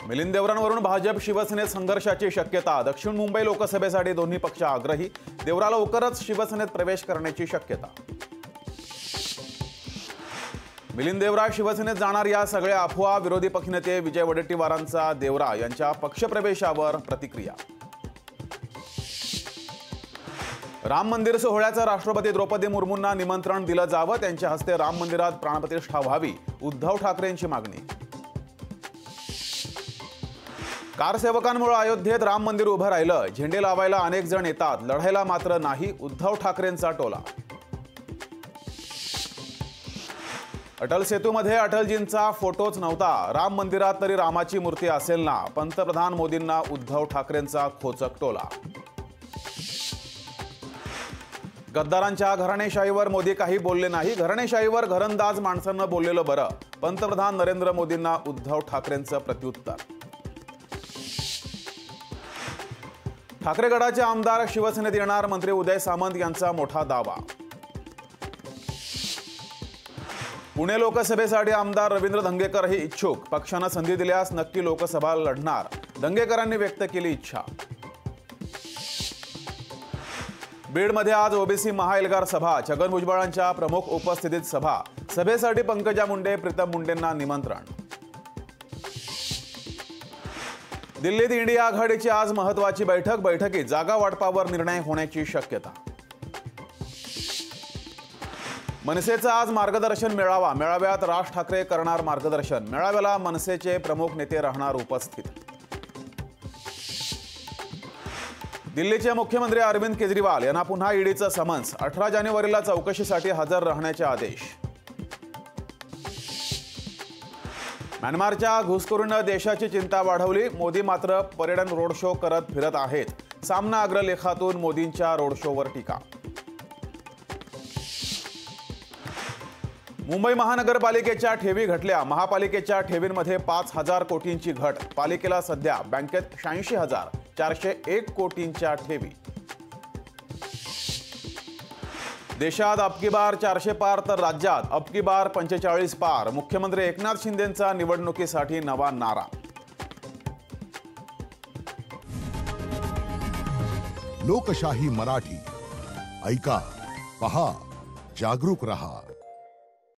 मिलिंद देवरांवरून भाजप शिवसेनेत संघर्षाची शक्यता। दक्षिण मुंबई लोकसभेसाठी दोन्ही पक्ष आग्रही। देवरा लवकरच शिवसेनेत प्रवेश करण्याची शक्यता। मिलिंद देवरा शिवसेनेत जाणार या सगळ्या अफवा। विरोधी पक्षनेते विजय वडेट्टीवारांचा देवरा यांच्या पक्षप्रवेशावर प्रतिक्रिया। राम मंदिर सोहळ्याचं राष्ट्रपती द्रौपदी मुर्मूंना निमंत्रण दिलं जावं। त्यांच्या हस्ते राम मंदिरात प्राणप्रतिष्ठा व्हावी, उद्धव ठाकरेंची मागणी। कारसेवकांमुळे अयोध्येत राम मंदिर उभं राहिलं। झेंडे लावायला अनेक जण येतात, लढायला मात्र नाही, उद्धव ठाकरेंचा टोला। अटल सेतूमध्ये अटलजींचा फोटोच नव्हता। राम मंदिरात तरी रामाची मूर्ती असेल ना। पंतप्रधान मोदींना उद्धव ठाकरेंचा खोचक टोला। गद्दारांच्या घराणेशाहीवर मोदी काही बोलले नाही। घराणेशाहीवर घरंदाज माणसांना बोललेलं बरं। पंतप्रधान नरेंद्र मोदींना उद्धव ठाकरेंचं प्रत्युत्तर। ठाकरे गटाचे आमदार शिवसेनेत येणार। मंत्री उदय सामंत यांचा मोठा दावा। पुणे लोकसभेसाठी आमदार रवींद्र धंगेकरही इच्छुक। पक्षानं संधी दिल्यास नक्की लोकसभा लढणार, धंगेकरांनी व्यक्त केली इच्छा। बीडमध्ये आज ओबीसी महाएल्गार सभा। छगन भुजबळांच्या प्रमुख उपस्थितीत सभा। सभेसाठी पंकजा मुंडे, प्रीतम मुंडेंना निमंत्रण। दिल्लीत इंडिया आघाडीची आज महत्त्वाची बैठक। बैठकीत जागा वाटपावर निर्णय होण्याची शक्यता। मनसेचा आज मार्गदर्शन मेळावा। मेळाव्यात राज ठाकरे करणार मार्गदर्शन। मेळाव्याला मनसेचे प्रमुख नेते राहणार उपस्थित। दिल्लीचे मुख्यमंत्री अरविंद केजरीवाल यांना पुन्हा ईडीचं समन्स। 18 जानेवारीला चौकशीसाठी हजर राहण्याचे आदेश। म्यानमारच्या घुसखोरीनं देशाची चिंता वाढवली। मोदी मात्र पर्यटन रोड शो करत फिरत आहेत। सामना अग्रलेखातून मोदींच्या रोड शोवर टीका। मुंबई महानगरपालिकेच्या ठेवी घटल्या। महापालिकेच्या ठेवींमध्ये 5,000 कोटींची घट। पालिकेला सध्या बँकेत 86,401 कोटींच्या ठेवी। देशात अबकी बार 400 पार तर राज्यात अबकी बार 45 पार। मुख्यमंत्री एकनाथ शिंदेंचा निवडणुकीसाठी नवा नारा। लोकशाही मराठी ऐका, पहा, जागरूक रहा।